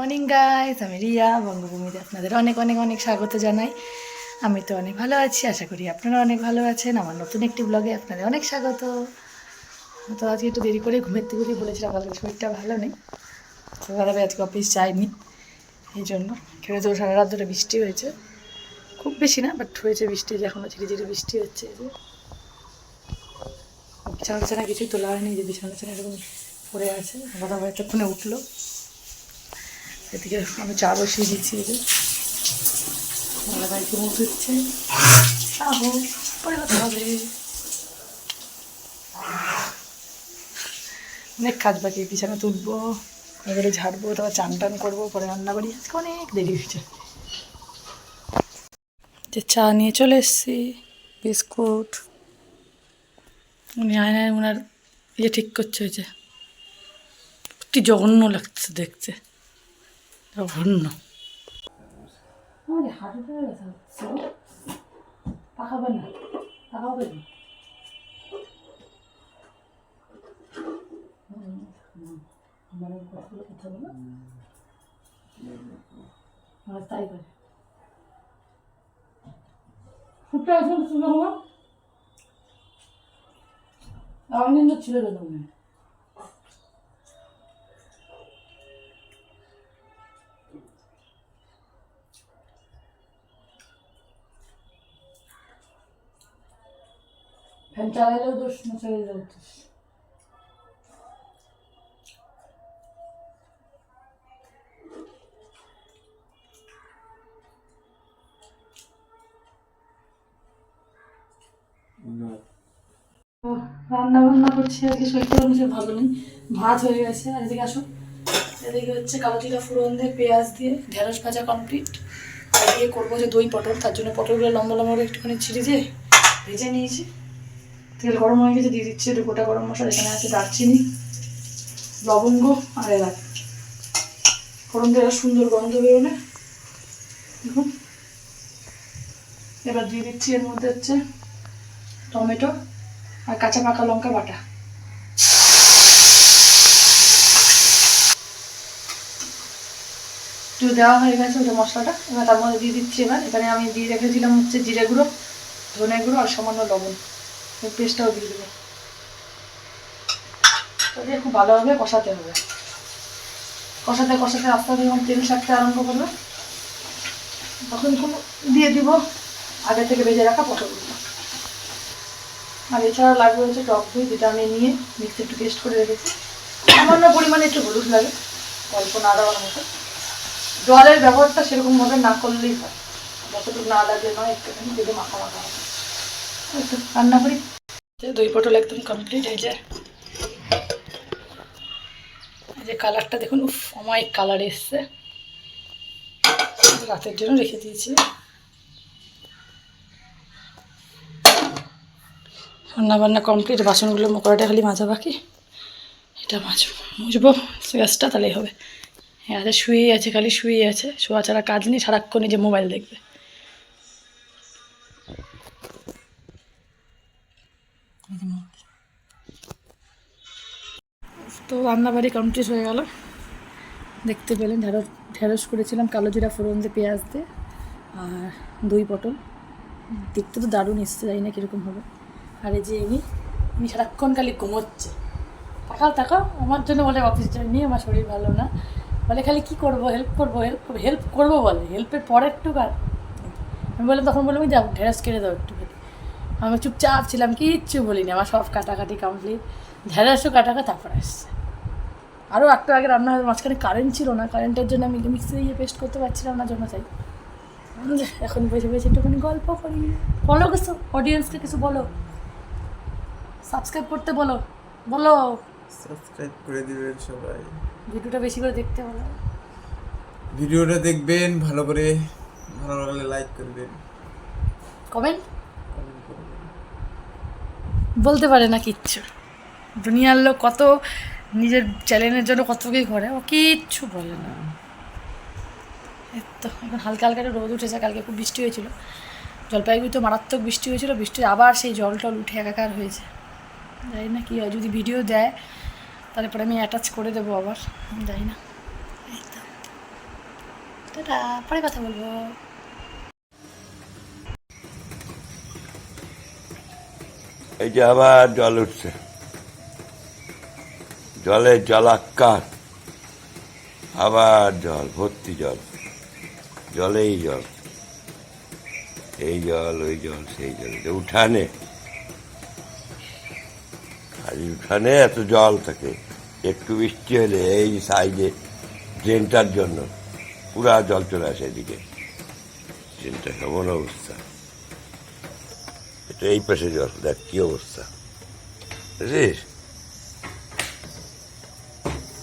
Morning guys, আমি রিয়া বঙ্গভূমিতে আপনাদের অনেক অনেক অনেক স্বাগত জানাই। আমি তো অনেক ভালো আছি, আশা করি আপনারা অনেক ভালো আছেন। আমার নতুন একটি ব্লগে আপনাদের অনেক স্বাগত। তো আজকে একটু দেরি করে ঘুমের থেকে উঠে বলেছিলাম, কালকে শরীরটা ভালো নেই, তো দাদাভাই আজকে অফিস যায়নি, এই জন্য খেলে তো সারা রাত ধরে বৃষ্টি হয়েছে, খুব বেশি না বাট হয়েছে বৃষ্টি, যে এখনও ধীরে ধীরে বৃষ্টি হচ্ছে। এই যে বিছানা বিছানা কিছুই তোলা হয়নি, যে বিছানা বিছানা এরকম পড়ে আছে। দাদাভাই এতক্ষণে উঠলো, এদিকে আমি চা বসিয়ে দিচ্ছি। এই যে দাদাভাই ঘুমো দিচ্ছে, আহো পরে কথা হবে। অনেক কাজ বাকি, বিছানা তুলবো, এবারে ঝাড়বো, তারপর চান টান করবো, পরে রান্না করি। আজকে অনেক দেরি হয়েছে। যে চা নিয়ে চলে এসেছি, বিস্কুট। উনি আয়নায় ওনার ইয়ে ঠিক করছে, হয়েছে কি জঘন্য লাগছে দেখতে, জঘন্য। হাঁটুটা ব্যথা হচ্ছে, তাকাবেন না, তাকাবেন না। আমার কথা বলো, আমার তাই করে ফুটটা আসলে শুনে হলো আমার কিন্তু ছিল না। ফ্যান চালাইলেও দোষ, না চালাইলেও দোষ। রান্না বান্না করছি, আজকে শরীরটা অনেক ভালো নেই। ভাত হয়ে গেছে, আর এদিকে আসো, এদিকে হচ্ছে কালো জিরা ফোড়ন দিয়ে পেঁয়াজ দিয়ে ঢেঁড়স ভাজা কমপ্লিট। আর দিয়ে করবো যে দই পটল, তার জন্য পটলগুলো লম্বা লম্বা করে একটুখানি ছিঁড়ে দিয়ে ভেজে নিয়েছি। তেল গরম হয়ে গেছে, দিয়ে দিচ্ছি একটু গোটা গরম মশলা, এখানে আছে দারচিনি, লবঙ্গ আর এলাচ। ফোড়ন দিয়ে সুন্দর গন্ধ বেরোনে দেখুন। এবার দিয়ে দিচ্ছি এর মধ্যে হচ্ছে টমেটো আর কাঁচা পাকা লঙ্কা বাটা। একটু দেওয়া হয়ে গেছে ওটা মশলাটা, এবার তার মধ্যে দিয়ে দিচ্ছি। এবার এখানে আমি দিয়ে রেখেছিলাম হচ্ছে জিরে গুঁড়ো, ধনে গুঁড়ো আর সামান্য লবণ, পেস্টটাও দিয়ে দেবো। দিয়ে খুব ভালোভাবে কষাতে হবে, কষাতে কষাতে আস্তে আস্তে যখন তেল ছাড়তে আরম্ভ করবে, তখন দিয়ে দিব আগে থেকে ভেজে রাখা পটলগুলো। আর এছাড়া লাগবে হচ্ছে টক দই, যেটা আমি নিয়ে মিক্সি একটু পেস্ট করে রেখেছি। সামান্য পরিমাণে একটু হলুদ লাগে, অল্প না দেওয়ার মতো। জলের ব্যবহারটা সেরকমভাবে না করলেই হয়, যতটুকু না লাগলে নয়, একটুখানি যদি মাখা মাখা হয়। একটু রান্না করি। দই পটল একদম কমপ্লিট। এই যে কালারটা দেখুন, উফ অমায়িক কালার এসছে। রাতের জন্য রেখে দিয়েছি। রান্না বান্না কমপ্লিট, বাসনগুলো কড়াটা খালি মাজা বাকি, এটা মুছবো গ্যাসটা, তাহলেই হবে। হ্যাঁ, শুয়েই আছে, খালি শুয়েই আছে, শোয়া ছাড়া কাজ নেই, সারাক্ষণ যে মোবাইল দেখবে। তো রান্নাবাড়ি কমপ্লিট হয়ে গেল, দেখতে পেলেন। ঢেঁড়স করেছিলাম কালো জিরা ফোড়ন দিয়ে পেঁয়াজ দিয়ে, আর দই পটল, দেখতে তো দারুণ এসছে, জানি না কীরকম হবে। আর এই যে ইনি সারাক্ষণ খালি ঘুমোচ্ছে, তাকাও আমার জন্য বলে অফিস যায়নি, আমার শরীর ভালো না বলে, খালি কী করবো, হেল্প করবো বলে, হেল্পের পরে একটু কাজ। আমি বললাম, তখন বললাম যাও ঢেঁড়স কেটে দাও একটু। আমি চুপচাপ ছিলাম, কিচ্ছু বলিনি, আমার সব কাটাকাটি কমপ্লিট, ঢেঁড়সও কাটাকা। তারপরে আসছে আরও একটু আগে রান্না হয়, মাঝখানে কারেন্ট ছিল না, কারেন্টের জন্য আমি মিক্সি দিয়ে পেস্ট করতে পারছিলাম না, জন্য তাই এখন বসে বসে একটুখানি গল্প করি। বলো কিছু, অডিয়েন্সকে কিছু বলো, সাবস্ক্রাইব করতে বলো, বলো সাবস্ক্রাইব করে দিবেন সবাই, ভিডিওটা বেশি করে দেখতে বলো, ভিডিওটা দেখবেন ভালো করে, ভালো লাগলে লাইক করবেন, কমেন্ট করবেন। বলতে পারে না কিচ্ছু, দুনিয়ার লোক কত নিজের চ্যানেলের জন্য কত কী করে, ও কিচ্ছু বলে না। তো এখন হালকা হালকা একটা রোদ উঠেছে, কালকে খুব বৃষ্টি হয়েছিল, জলপাইগুড়িতে মারাত্মক বৃষ্টি হয়েছিল, বৃষ্টি আবার সেই জল টল উঠে একাকার হয়েছে। জানি না কী হয়, যদি ভিডিও দেয় তারপরে আমি অ্যাটাচ করে দেবো আবার, জানি না। এই তো টাটা, পরে কথা বলবো। এই যে আবার জল উঠছে, জলে জলাক্কার, আবার জল, ভর্তি জল, জলেই জল, এই জল ওই জল সেই জল। এটা উঠানে, আর উঠানে এত জল থাকে, একটু বৃষ্টি হলে এই সাইডে ড্রেনটার জন্য পুরা জল চলে আসে এদিকে। ড্রেনটা কেমন অবস্থা, এটা এই পাশে জল, দেখ কি অবস্থা, বুঝলিস?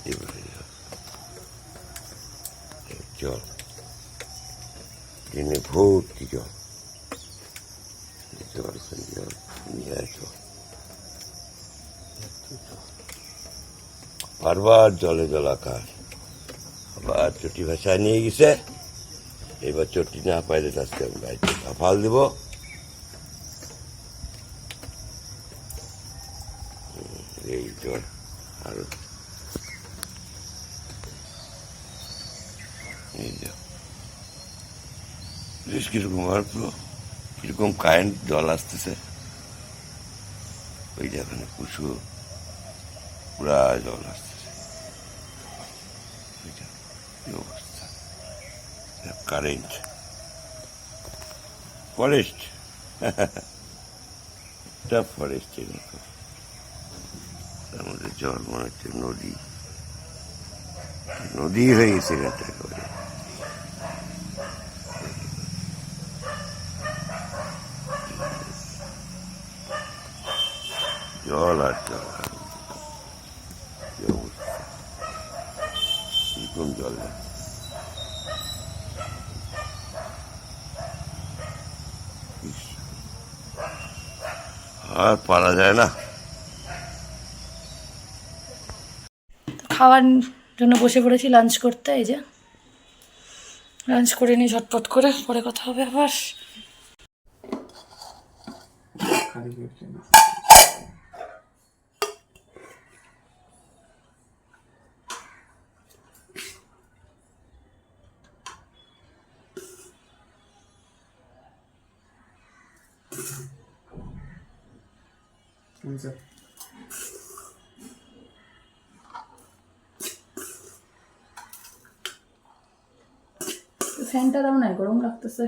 এই পাশে জল, এই জল, ড্রেনে ভর্তি জল, জল জল নিয়ে জল, বারবার জলে জলাকার। আবার চটি ভাষায় নিয়ে গেছে, এবার চটি না পাইলে আজকে আমি গাড়িতে ফাল দেব। এই জল আরো এই জল, কিরকম আর কিরকম কারেন্ট জল আসতেছে, ওই যেখানে প্রচুর পুরা জল আসতেছে, কি অবস্থা, কারেন্ট, ফরেস্ট, এটা ফরেস্টের মতো, তার মধ্যে জল মনে হচ্ছে নদী, নদী হয়ে গেছে এখানটা করে। জল আর জল, কি অবস্থা, কিরকম জল যাচ্ছে। আর পারা যায় না। খাওয়ার জন্য বসে পড়েছি লাঞ্চ করতে। এই যে লাঞ্চ করে নিই ঝটপট করে, পরে কথা হবে আবার। খালি করছে না। আচ্ছা, ফ্যানটা দাও না, গরম লাগতেছে।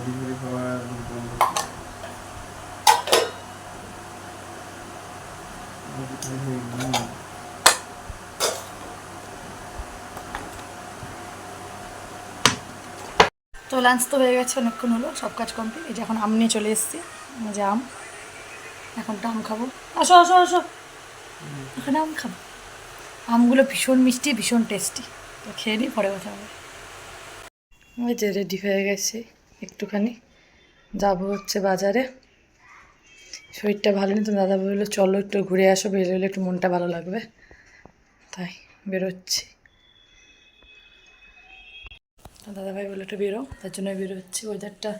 ঘুরি ঘুরি খাওয়া বন্ধ করছি। তো লাঞ্চ তো হয়ে গেছে, অনেকক্ষণ হলো, সব কাজ কমপ্লিট। এই যে এখন আম নিয়ে চলে এসেছি, যে আম, এখন তো আম খাবো। আসো আসো আসো, এখানে আম খাবো। আমগুলো ভীষণ মিষ্টি, ভীষণ টেস্টি। তো খেয়ে নিই, পরে কথা হবে। ওই যে রেডি হয়ে গেছে, একটুখানি যাবো হচ্ছে বাজারে। শরীরটা ভালো নেই তো, দাদা বললো চলো একটু ঘুরে আসো, বেরোলে একটু মনটা ভালো লাগবে, তাই বেরোচ্ছি। দাদাভাই বললো একটু বেরো, তার জন্য বেরোচ্ছি। ওয়েদারটা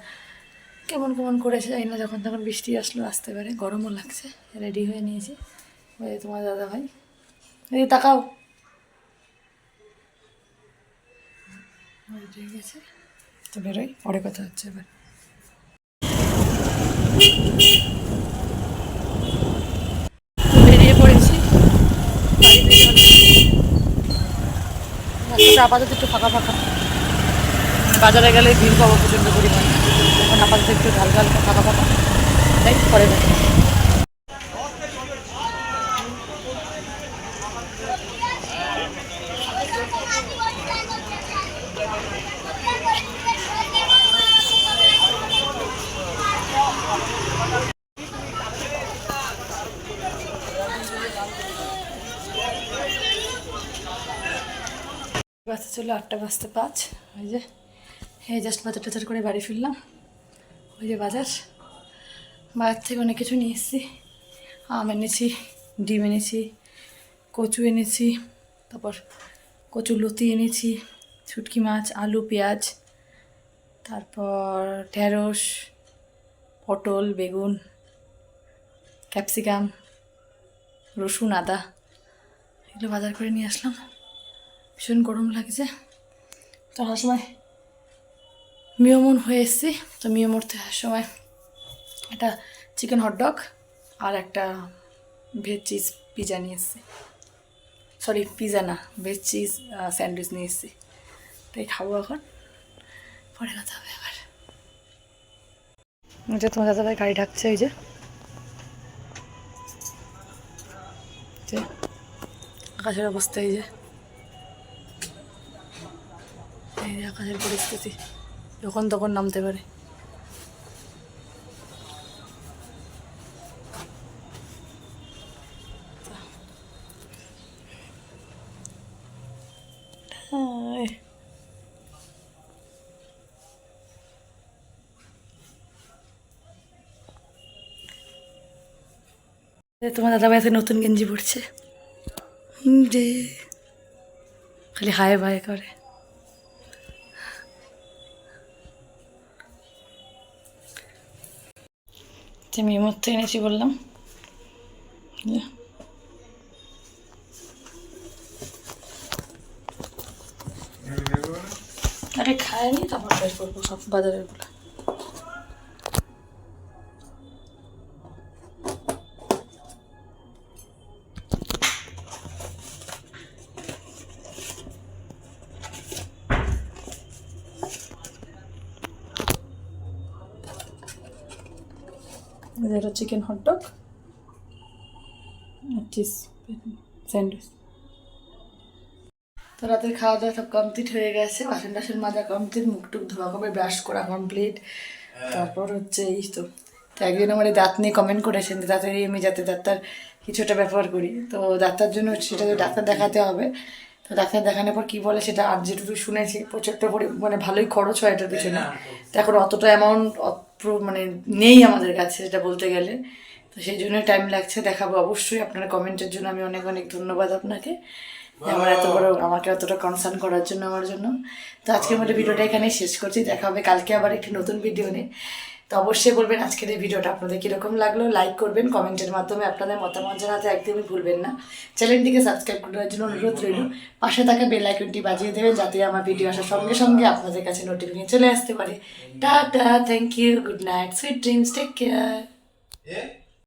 কেমন কেমন করেছে জানি না, যখন তখন বৃষ্টি আসলো, আসতে পারে, গরমও লাগছে। রেডি হয়ে নিয়েছি। ওই যে তোমার দাদাভাই, এই তাকাও, রেডি হয়ে গেছে। তো বেরোই, পরে কথা হচ্ছে এবার। বেরিয়ে পড়েছি, বাড়িতে চলে। রাস্তাটা আপাতত একটু ফাঁকা ফাঁকা, বাজারে গেলে ভিড় পাবো প্রচণ্ড পরিমাণে। এখন আপাতত একটু হালকা হালকা ফাঁকা ফাঁকা, তাই পরে দেখা। বাসে ছিল 8:05। ওই যে এই জাস্ট বাজার টাজার করে বাড়ি ফিরলাম। ওই যে বাজার, বাজার থেকে অনেক কিছু নিয়ে এসেছি। আম এনেছি, ডিম এনেছি, কচু এনেছি, তারপর কচুর লতি এনেছি, শুটকি মাছ, আলু, পেঁয়াজ, তারপর ঢেঁড়স, পটল, বেগুন, ক্যাপসিকাম, রসুন, আদা এগুলো বাজার করে নিয়ে আসলাম। ভীষণ গরম লাগছে, তো আসার সময় মিয়মন হয়ে এসেছি। তো মিয়মোর আসার সময় একটা চিকেন হটডগ আর একটা ভেজ চিজ পিজা নিয়ে এসেছি। সরি, পিজা না, ভেজ চিজ স্যান্ডউইচ নিয়ে এসেছি। তাই খাবো এখন, পরে কথা হবে আবার। যে তোমার দাদাভাই গাড়ি ঢাকছে, ওই যে আকাশের অবস্থা, এই যে আকাশের পরিস্থিতি, যখন তখন নামতে পারে। তোমার দাদাভাই আজকে নতুন গেঞ্জি পড়ছে, যে খালি হায় ভাই করে। আমি এই মুহূর্তে এনেছি বললাম, আরে খায়নি, তারপর বের করবো সব বাজারের গুলো। এটা চিকেন হটডগ, চিজ স্যান্ডউইচ। তো রাতের খাওয়া দাওয়া সব কমপ্লিট হয়ে গেছে, বাসন টাসন মাজা কমপ্লিট, মুখ টুক ধোয়া কবে, ব্রাশ করা কমপ্লিট। তারপর হচ্ছে এই তো একদিন আমার এই দাঁত নিয়ে কমেন্ট করেছেন যে দাঁতের আমি যাতে ডাক্তার কিছুটা ব্যবহার করি, তো ডাক্তার জন্য সেটা তো ডাক্তার দেখাতে হবে। তো ডাক্তার দেখানোর পর কী বলে সেটা আর যেটুকু শুনেছি, প্রচুর মানে ভালোই খরচ হয় এটার পিছনে। তো এখন অতটা অ্যামাউন্ট মানে নেই আমাদের কাছে, যেটা বলতে গেলে। তো সেই জন্যই টাইম লাগছে, দেখাবো অবশ্যই। আপনার কমেন্টের জন্য আমি অনেক অনেক ধন্যবাদ আপনাকে, আমার এত বড় আমাকে অতটা কনসার্ন করার জন্য, আমার জন্য। তো আজকের মধ্যে ভিডিওটা এখানেই শেষ করছি, দেখা হবে কালকে আবার একটি নতুন ভিডিও নিয়ে। তো অবশ্যই বলবেন আজকের এই ভিডিওটা আপনাদের কীরকম লাগলো, লাইক করবেন, কমেন্টের মাধ্যমে আপনাদের মতামত জানাতে একদমই ভুলবেন না। চ্যানেলটিকে সাবস্ক্রাইব করার জন্য অনুরোধ রইল, পাশে থাকা বেল আইকনটি বাজিয়ে দেবেন যাতে আমার ভিডিও আসার সঙ্গে সঙ্গে আপনাদের কাছে নোটিফিকেশন চলে আসতে পারে। Tata, thank you, good night, sweet dreams, take care.